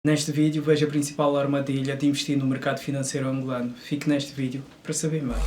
Neste vídeo veja a principal armadilha de investir no mercado financeiro angolano. Fique neste vídeo para saber mais.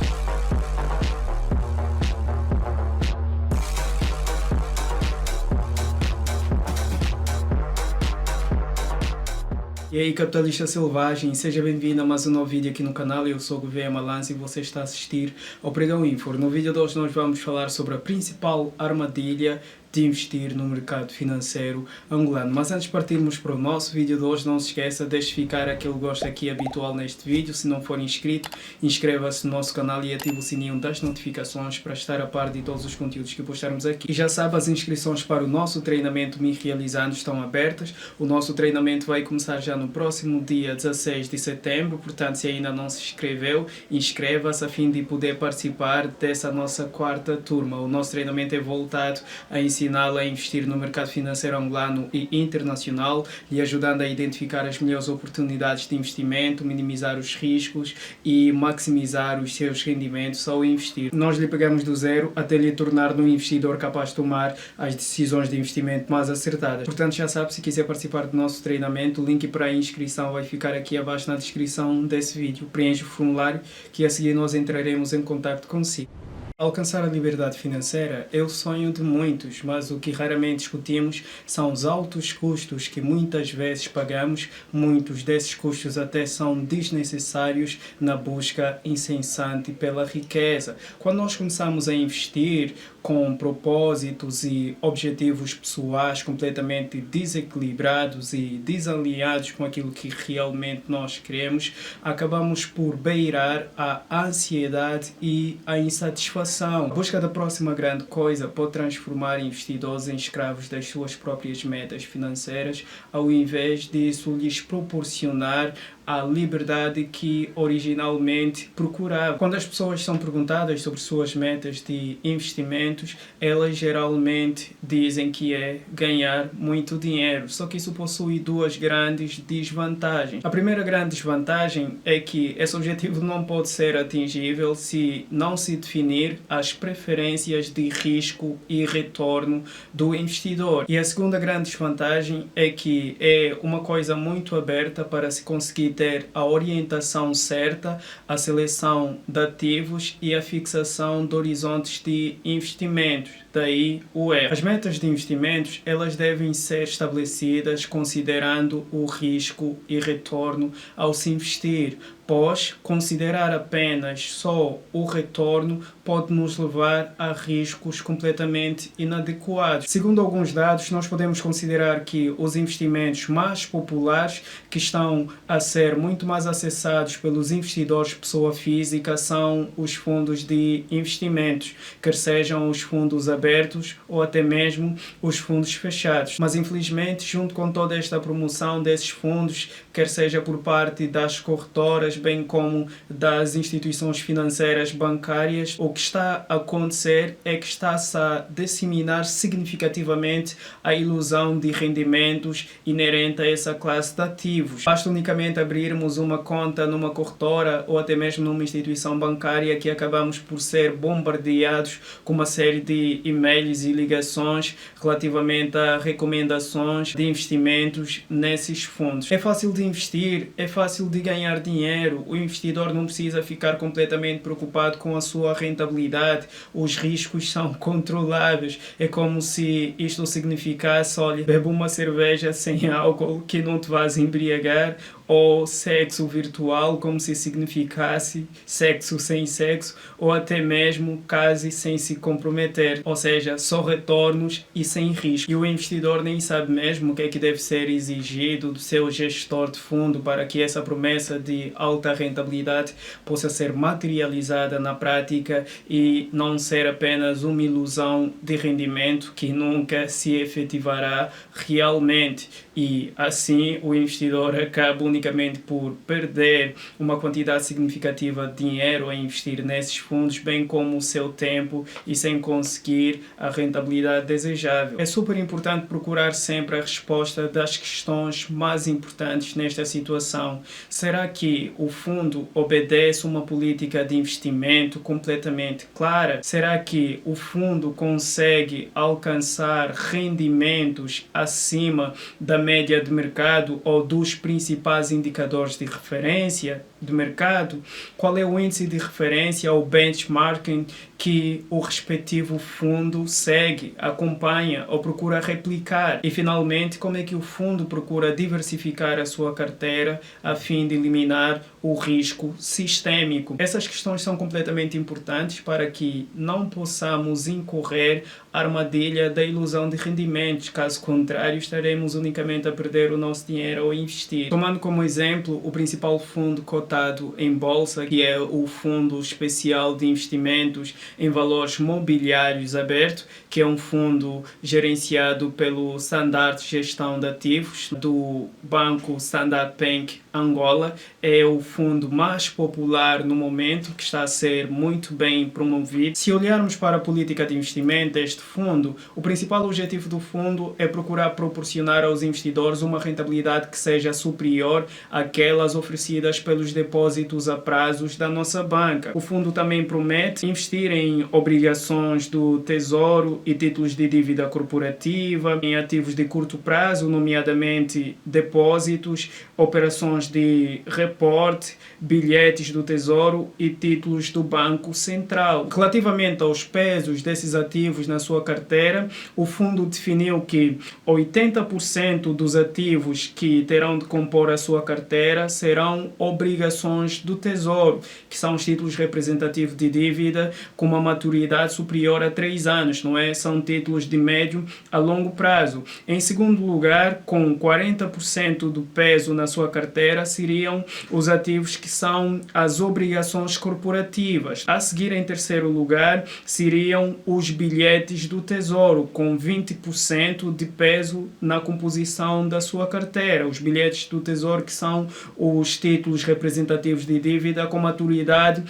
E aí, capitalista selvagem, seja bem-vindo a mais um novo vídeo aqui no canal. Eu sou o Gouveia Malance e você está a assistir ao Pregão Info. No vídeo de hoje nós vamos falar sobre a principal armadilha de investir no mercado financeiro angolano. Mas antes de partirmos para o nosso vídeo de hoje, não se esqueça, deixe ficar aquele gosto aqui habitual neste vídeo. Se não for inscrito, inscreva-se no nosso canal e ative o sininho das notificações para estar a par de todos os conteúdos que postarmos aqui. E já sabe, as inscrições para o nosso treinamento Me Realizando estão abertas. O nosso treinamento vai começar já no próximo dia 16 de setembro, portanto, se ainda não se inscreveu, inscreva-se a fim de poder participar dessa nossa quarta turma. O nosso treinamento é voltado a ensiná-lo a investir no mercado financeiro angolano e internacional, lhe ajudando a identificar as melhores oportunidades de investimento, minimizar os riscos e maximizar os seus rendimentos ao investir. Nós lhe pegamos do zero até lhe tornar um investidor capaz de tomar as decisões de investimento mais acertadas. Portanto, já sabe, se quiser participar do nosso treinamento, o link para a inscrição vai ficar aqui abaixo na descrição desse vídeo. Preencha o formulário que a seguir nós entraremos em contato consigo. Alcançar a liberdade financeira é o sonho de muitos, mas o que raramente discutimos são os altos custos que muitas vezes pagamos. Muitos desses custos até são desnecessários na busca incessante pela riqueza. Quando nós começamos a investir com propósitos e objetivos pessoais completamente desequilibrados e desalinhados com aquilo que realmente nós queremos, acabamos por beirar a ansiedade e a insatisfação. A busca da próxima grande coisa pode transformar investidores em escravos das suas próprias metas financeiras, ao invés disso lhes proporcionar a liberdade que originalmente procuravam. Quando as pessoas são perguntadas sobre suas metas de investimentos, elas geralmente dizem que é ganhar muito dinheiro. Só que isso possui duas grandes desvantagens. A primeira grande desvantagem é que esse objetivo não pode ser atingível se não se definir as preferências de risco e retorno do investidor. E a segunda grande desvantagem é que é uma coisa muito aberta para se conseguir ter a orientação certa, a seleção de ativos e a fixação de horizontes de investimentos. Daí o erro. As metas de investimentos, elas devem ser estabelecidas considerando o risco e retorno ao se investir, pois considerar apenas só o retorno pode nos levar a riscos completamente inadequados. Segundo alguns dados, nós podemos considerar que os investimentos mais populares, que estão a ser muito mais acessados pelos investidores pessoa física, são os fundos de investimentos, quer sejam os fundos abertos ou até mesmo os fundos fechados. Mas infelizmente, junto com toda esta promoção desses fundos, quer seja por parte das corretoras, bem como das instituições financeiras bancárias, o que está a acontecer é que está-se a disseminar significativamente a ilusão de rendimentos inerente a essa classe de ativos. Basta unicamente abrirmos uma conta numa corretora ou até mesmo numa instituição bancária que acabamos por ser bombardeados com uma série de e-mails e ligações relativamente a recomendações de investimentos nesses fundos. É fácil de investir, é fácil de ganhar dinheiro, o investidor não precisa ficar completamente preocupado com a sua rentabilidade, os riscos são controláveis. É como se isto significasse, olha, bebe uma cerveja sem álcool que não te vais embriagar, ou sexo virtual, como se significasse sexo sem sexo, ou até mesmo case sem se comprometer, ou seja, só retornos e sem risco. E o investidor nem sabe mesmo o que é que deve ser exigido do seu gestor de fundo para que essa promessa de alta rentabilidade possa ser materializada na prática e não ser apenas uma ilusão de rendimento que nunca se efetivará realmente. E assim o investidor acaba unicamente por perder uma quantidade significativa de dinheiro a investir nesses fundos, bem como o seu tempo, e sem conseguir a rentabilidade desejável. É super importante procurar sempre a resposta das questões mais importantes nesta situação. Será que o fundo obedece uma política de investimento completamente clara? Será que o fundo consegue alcançar rendimentos acima da média de mercado ou dos principais indicadores de referência de mercado, qual é o índice de referência ou benchmarking que o respectivo fundo segue, acompanha ou procura replicar. E finalmente, como é que o fundo procura diversificar a sua carteira a fim de eliminar o risco sistêmico. Essas questões são completamente importantes para que não possamos incorrer à armadilha da ilusão de rendimentos. Caso contrário, estaremos unicamente a perder o nosso dinheiro ao investir. Tomando como exemplo o principal fundo cotado em bolsa, que é o Fundo Especial de Investimentos em Valores Mobiliários Aberto, que é um fundo gerenciado pelo Standard Gestão de Ativos do Banco Standard Bank Angola. É o fundo mais popular no momento, que está a ser muito bem promovido. Se olharmos para a política de investimento deste fundo, o principal objetivo do fundo é procurar proporcionar aos investidores uma rentabilidade que seja superior àquelas oferecidas pelos depósitos a prazos da nossa banca. O fundo também promete investir em obrigações do Tesouro e títulos de dívida corporativa, em ativos de curto prazo, nomeadamente depósitos, operações de reporte, bilhetes do Tesouro e títulos do Banco Central. Relativamente aos pesos desses ativos na sua carteira, o fundo definiu que 80% dos ativos que terão de compor a sua carteira serão obrigações do Tesouro, que são os títulos representativos de dívida com uma maturidade superior a 3 anos, não é? São títulos de médio a longo prazo. Em segundo lugar, com 40% do peso na sua carteira, seriam os ativos que são as obrigações corporativas. A seguir, em terceiro lugar, seriam os bilhetes do Tesouro, com 20% de peso na composição da sua carteira. Os bilhetes do Tesouro, que são os títulos representativos de dívida com maturidade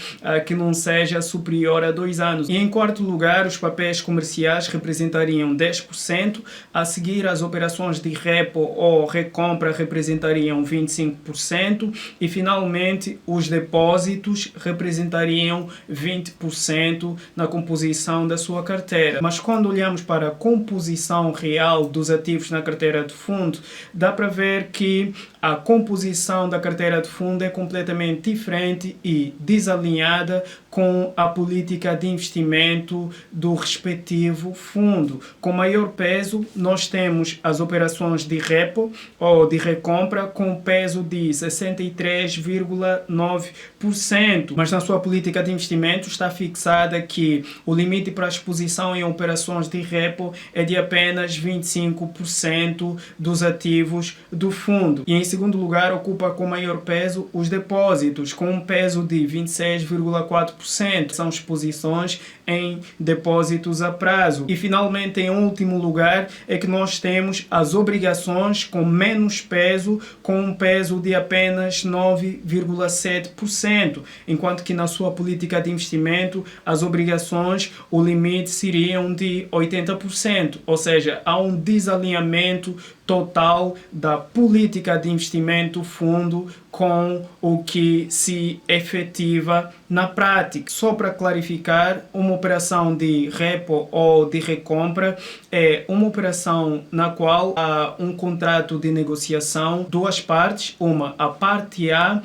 que não seja superior a 2 anos. E em quarto lugar, os papéis comerciais representariam 10%. A seguir, as operações de repo ou recompra representariam 25%. E finalmente, os depósitos representariam 20% na composição da sua carteira. Mas quando olhamos para a composição real dos ativos na carteira de fundo, dá para ver que a composição da carteira de fundo é completamente diferente e desalinhada com a política de investimento do respectivo fundo. Com maior peso, nós temos as operações de repo ou de recompra com peso de 63,9%. Mas na sua política de investimento está fixada que o limite para a exposição em operações de repo é de apenas 25% dos ativos do fundo. E em segundo lugar, ocupa com maior peso os depósitos, com um peso de 26,4%. São exposições em depósitos a prazo. E finalmente, em último lugar, é que nós temos as obrigações com menos peso, com um peso de apenas 9,7%, enquanto que na sua política de investimento, as obrigações, o limite seriam de 80%, ou seja, há um desalinhamento total da política de investimento fundo com o que se efetiva na prática. Só para clarificar, uma operação de repo ou de recompra é uma operação na qual há um contrato de negociação, duas partes, a parte A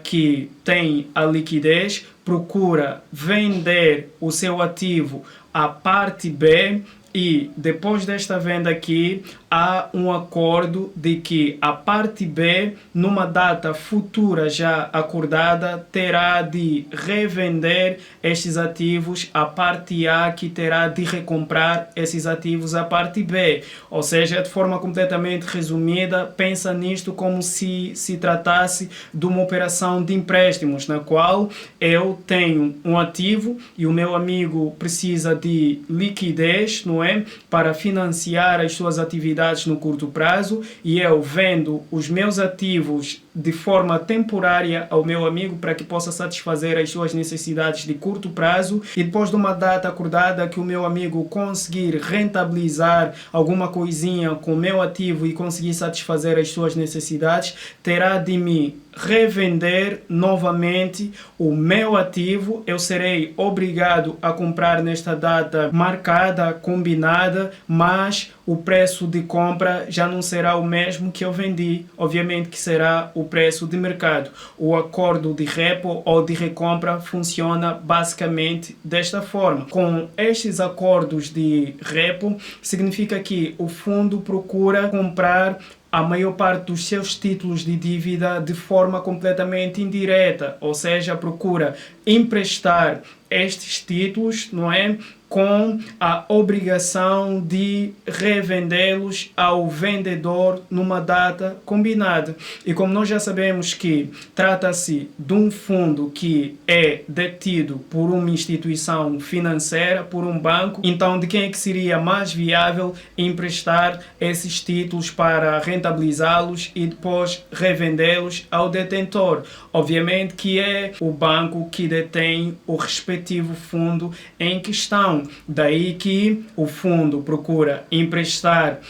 que tem a liquidez, procura vender o seu ativo à parte B, e depois desta venda aqui, há um acordo de que a parte B, numa data futura já acordada, terá de revender estes ativos à parte A, que terá de recomprar esses ativos à parte B. Ou seja, de forma completamente resumida, pensa nisto como se tratasse de uma operação de empréstimos, na qual eu tenho um ativo e o meu amigo precisa de liquidez, não é? Para financiar as suas atividades no curto prazo, e eu vendo os meus ativos de forma temporária ao meu amigo para que possa satisfazer as suas necessidades de curto prazo, e depois de uma data acordada que o meu amigo conseguir rentabilizar alguma coisinha com o meu ativo e conseguir satisfazer as suas necessidades, terá de me revender novamente o meu ativo. Eu serei obrigado a comprar nesta data marcada, combinada, mas o preço de compra já não será o mesmo que eu vendi, obviamente que será o preço de mercado. O acordo de repo ou de recompra funciona basicamente desta forma. Com estes acordos de repo, significa que o fundo procura comprar a maior parte dos seus títulos de dívida de forma completamente indireta, ou seja, procura emprestar estes títulos, não é? Com a obrigação de revendê-los ao vendedor numa data combinada. E como nós já sabemos que trata-se de um fundo que é detido por uma instituição financeira, por um banco, então de quem é que seria mais viável emprestar esses títulos para rentabilizá-los e depois revendê-los ao detentor? Obviamente que é o banco que detém o respectivo fundo em questão. Daí que o fundo procura emprestar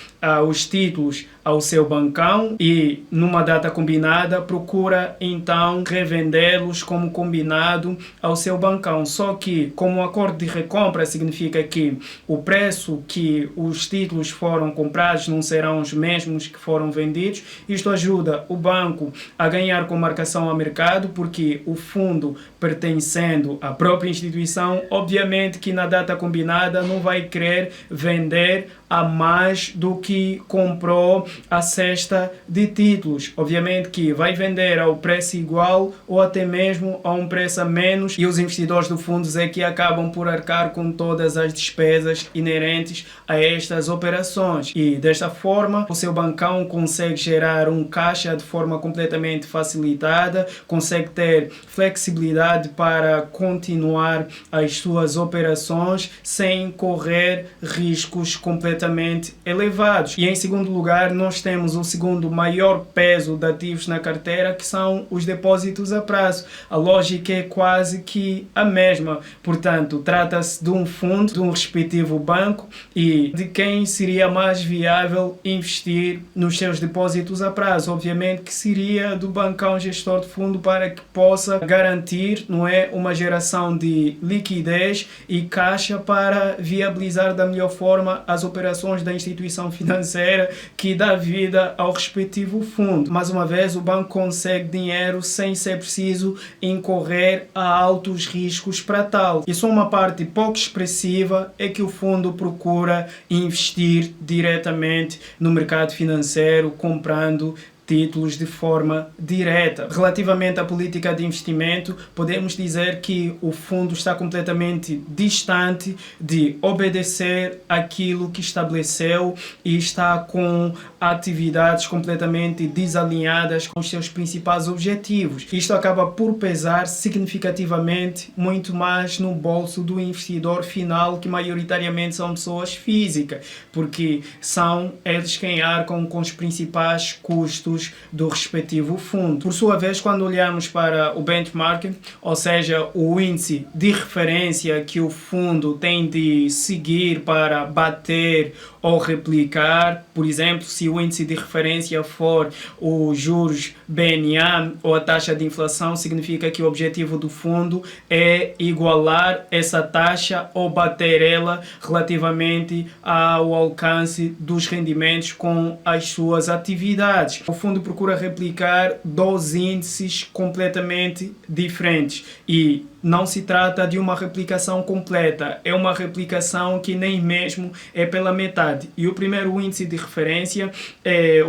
os títulos ao seu bancão e, numa data combinada, procura então revendê-los como combinado ao seu bancão. Só que, como o acordo de recompra significa que o preço que os títulos foram comprados não serão os mesmos que foram vendidos, isto ajuda o banco a ganhar com marcação a mercado, porque o fundo, pertencendo à própria instituição, obviamente que na data combinada não vai querer vender a mais do que comprou a cesta de títulos. Obviamente que vai vender ao preço igual ou até mesmo a um preço a menos, e os investidores do fundo é que acabam por arcar com todas as despesas inerentes a estas operações. E desta forma o seu bancão consegue gerar um caixa de forma completamente facilitada, consegue ter flexibilidade para continuar as suas operações sem correr riscos completamente elevados. E em segundo lugar, nós temos o segundo maior peso de ativos na carteira, que são os depósitos a prazo. A lógica é quase que a mesma. Portanto, trata-se de um fundo, de um respectivo banco, e de quem seria mais viável investir nos seus depósitos a prazo. Obviamente que seria do bancão gestor de fundo, para que possa garantir, não é, uma geração de liquidez e caixa para viabilizar da melhor forma as operações da instituição financeira que dá vida ao respectivo fundo. Mais uma vez, o banco consegue dinheiro sem ser preciso incorrer a altos riscos para tal. E só uma parte pouco expressiva é que o fundo procura investir diretamente no mercado financeiro, comprando títulos de forma direta. Relativamente à política de investimento, podemos dizer que o fundo está completamente distante de obedecer aquilo que estabeleceu e está com atividades completamente desalinhadas com os seus principais objetivos. Isto acaba por pesar significativamente muito mais no bolso do investidor final, que maioritariamente são pessoas físicas, porque são eles quem arcam com os principais custos do respectivo fundo. Por sua vez, quando olhamos para o benchmark, ou seja, o índice de referência que o fundo tem de seguir para bater ou replicar, por exemplo, se o índice de referência for os juros BNA ou a taxa de inflação, significa que o objetivo do fundo é igualar essa taxa ou bater ela relativamente ao alcance dos rendimentos com as suas atividades. O fundo procura replicar dois índices completamente diferentes e não se trata de uma replicação completa, é uma replicação que nem mesmo é pela metade. E o primeiro índice de referência,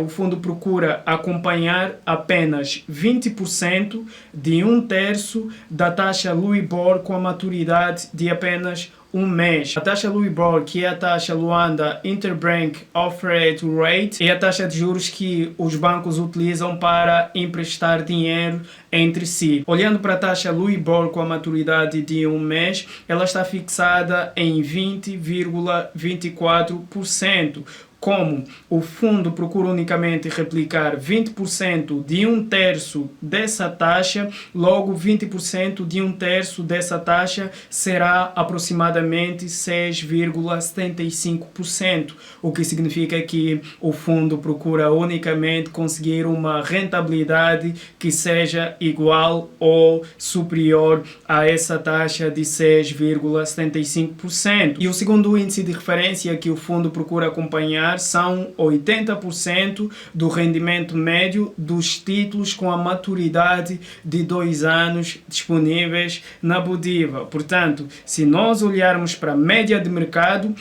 o fundo procura acompanhar apenas 20% de um terço da taxa Louibor com a maturidade de apenas um mês. A taxa Louibor, que é a taxa Luanda Interbank Offered Rate, é a taxa de juros que os bancos utilizam para emprestar dinheiro entre si. Olhando para a taxa Louibor com a maturidade de um mês, ela está fixada em 20,24%. Como o fundo procura unicamente replicar 20% de um terço dessa taxa, logo 20% de um terço dessa taxa será aproximadamente 6,75%, o que significa que o fundo procura unicamente conseguir uma rentabilidade que seja igual ou superior a essa taxa de 6,75%. E o segundo índice de referência que o fundo procura acompanhar ganhar são 80% do rendimento médio dos títulos com a maturidade de 2 anos disponíveis na Bodiva. Portanto, se nós olharmos para a média de mercado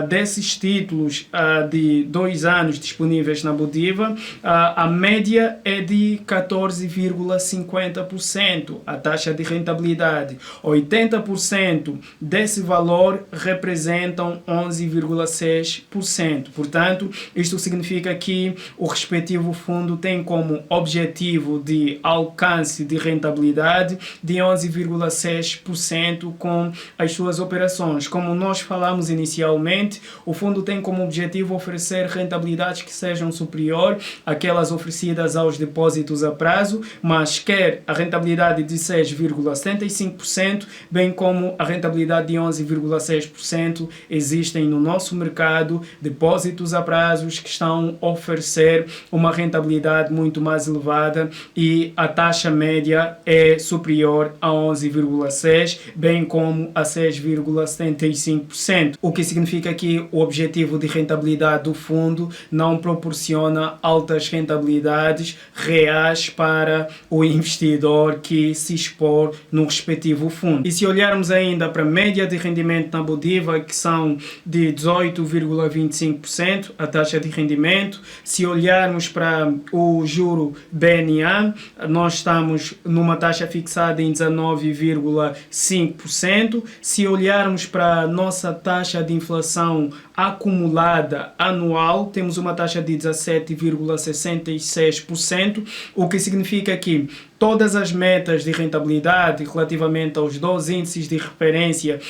desses títulos de 2 anos disponíveis na Bodiva, a média é de 14,50%, a taxa de rentabilidade. 80% desse valor representam 11,6%. Portanto, isto significa que o respectivo fundo tem como objetivo de alcance de rentabilidade de 11,6% com as suas operações. Como nós falamos inicialmente, o fundo tem como objetivo oferecer rentabilidades que sejam superior àquelas oferecidas aos depósitos a prazo, mas quer a rentabilidade de 6,75%, bem como a rentabilidade de 11,6% existem no nosso mercado depósitos a prazos que estão a oferecer uma rentabilidade muito mais elevada e a taxa média é superior a 11,6%, bem como a 6,75%, o que significa que o objetivo de rentabilidade do fundo não proporciona altas rentabilidades reais para o investidor que se expor no respectivo fundo. E se olharmos ainda para a média de rendimento na Bodiva, que são de 18,25% a taxa de rendimento, se olharmos para o juro BNA, nós estamos numa taxa fixada em 19,5%. Se olharmos para a nossa taxa de inflação acumulada anual, temos uma taxa de 17,66%, o que significa que todas as metas de rentabilidade relativamente aos 2 índices de referência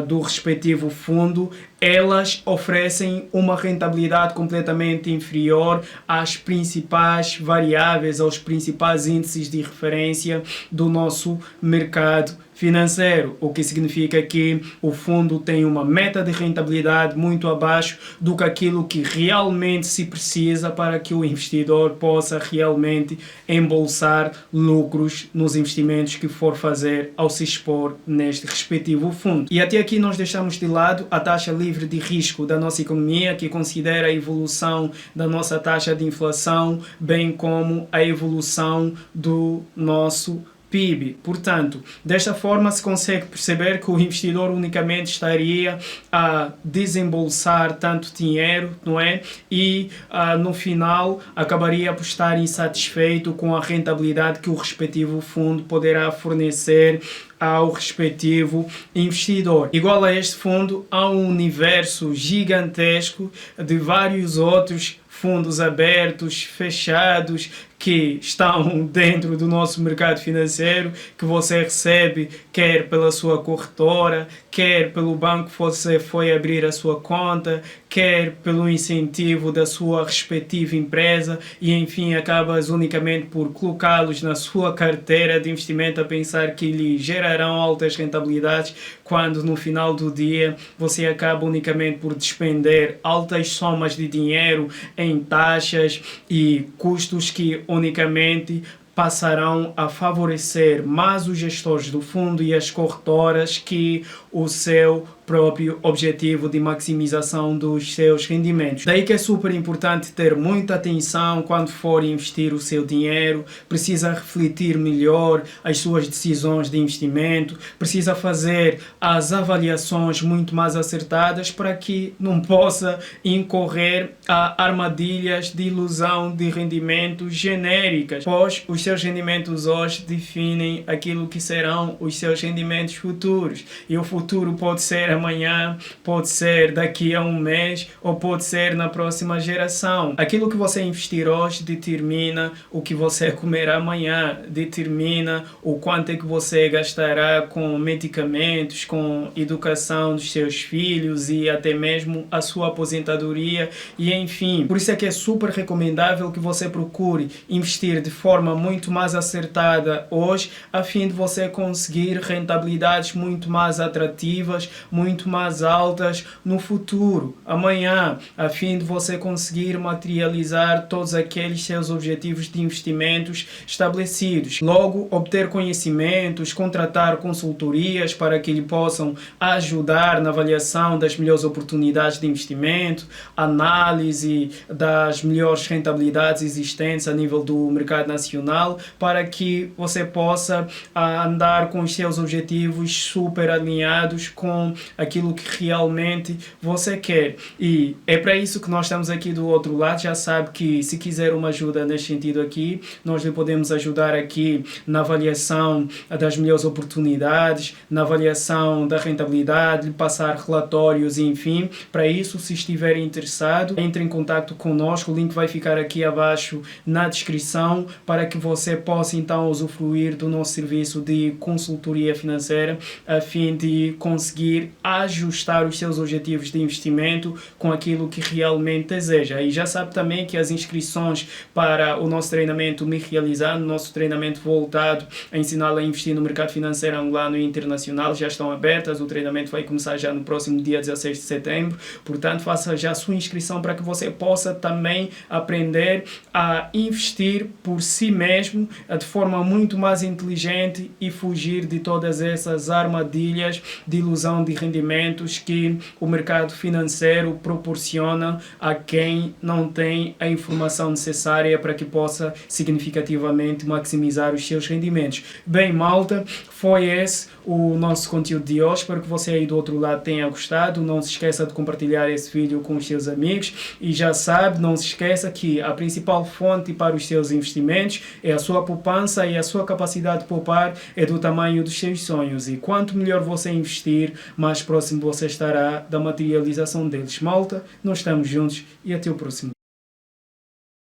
do respectivo fundo, elas oferecem uma rentabilidade completamente inferior às principais variáveis, aos principais índices de referência do nosso mercado financeiro, o que significa que o fundo tem uma meta de rentabilidade muito abaixo do que aquilo que realmente se precisa para que o investidor possa realmente embolsar lucros nos investimentos que for fazer ao se expor neste respectivo fundo. E até aqui nós deixamos de lado a taxa livre de risco da nossa economia, que considera a evolução da nossa taxa de inflação, bem como a evolução do nosso PIB. Portanto, desta forma se consegue perceber que o investidor unicamente estaria a desembolsar tanto dinheiro, não é? E no final acabaria por estar insatisfeito com a rentabilidade que o respectivo fundo poderá fornecer ao respectivo investidor. Igual a este fundo, há um universo gigantesco de vários outros fundos abertos, fechados, que estão dentro do nosso mercado financeiro, que você recebe quer pela sua corretora, quer pelo banco que você foi abrir a sua conta, quer pelo incentivo da sua respectiva empresa e, enfim, acabas unicamente por colocá-los na sua carteira de investimento a pensar que lhe gerarão altas rentabilidades, quando no final do dia você acaba unicamente por despender altas somas de dinheiro em taxas e custos que unicamente passarão a favorecer mais os gestores do fundo e as corretoras que o seu próprio objetivo de maximização dos seus rendimentos. Daí que é super importante ter muita atenção quando for investir o seu dinheiro, precisa refletir melhor as suas decisões de investimento, precisa fazer as avaliações muito mais acertadas para que não possa incorrer a armadilhas de ilusão de rendimentos genéricas, pois os seus rendimentos hoje definem aquilo que serão os seus rendimentos futuros, e o futuro pode ser amanhã, pode ser daqui a um mês ou pode ser na próxima geração. Aquilo que você investir hoje determina o que você comerá amanhã, determina o quanto é que você gastará com medicamentos, com educação dos seus filhos e até mesmo a sua aposentadoria e enfim. Por isso é que é super recomendável que você procure investir de forma muito mais acertada hoje, a fim de você conseguir rentabilidades muito mais atrativas, muito muito mais altas no futuro, amanhã, a fim de você conseguir materializar todos aqueles seus objetivos de investimentos estabelecidos. Logo, obter conhecimentos, contratar consultorias para que lhe possam ajudar na avaliação das melhores oportunidades de investimento, análise das melhores rentabilidades existentes a nível do mercado nacional, para que você possa andar com os seus objetivos super alinhados com aquilo que realmente você quer. E é para isso que nós estamos aqui do outro lado. Já sabe que se quiser uma ajuda nesse sentido aqui, nós lhe podemos ajudar aqui na avaliação das melhores oportunidades, na avaliação da rentabilidade, lhe passar relatórios, enfim. Para isso, se estiver interessado, entre em contato conosco, o link vai ficar aqui abaixo na descrição para que você possa então usufruir do nosso serviço de consultoria financeira a fim de conseguir ajustar os seus objetivos de investimento com aquilo que realmente deseja. E já sabe também que as inscrições para o nosso treinamento Me Realizando, nosso treinamento voltado a ensiná-lo a investir no mercado financeiro angolano e internacional, já estão abertas. O treinamento vai começar já no próximo dia 16 de setembro. Portanto, faça já a sua inscrição para que você possa também aprender a investir por si mesmo de forma muito mais inteligente e fugir de todas essas armadilhas de ilusão de rendimentos que o mercado financeiro proporciona a quem não tem a informação necessária para que possa significativamente maximizar os seus rendimentos. Bem, malta, foi esse o nosso conteúdo de hoje. Espero que você aí do outro lado tenha gostado. Não se esqueça de compartilhar esse vídeo com os seus amigos e já sabe, não se esqueça que a principal fonte para os seus investimentos é a sua poupança, e a sua capacidade de poupar é do tamanho dos seus sonhos, e quanto melhor você investir, mais próximo você estará da materialização deles. Malta, nós estamos juntos e até o próximo.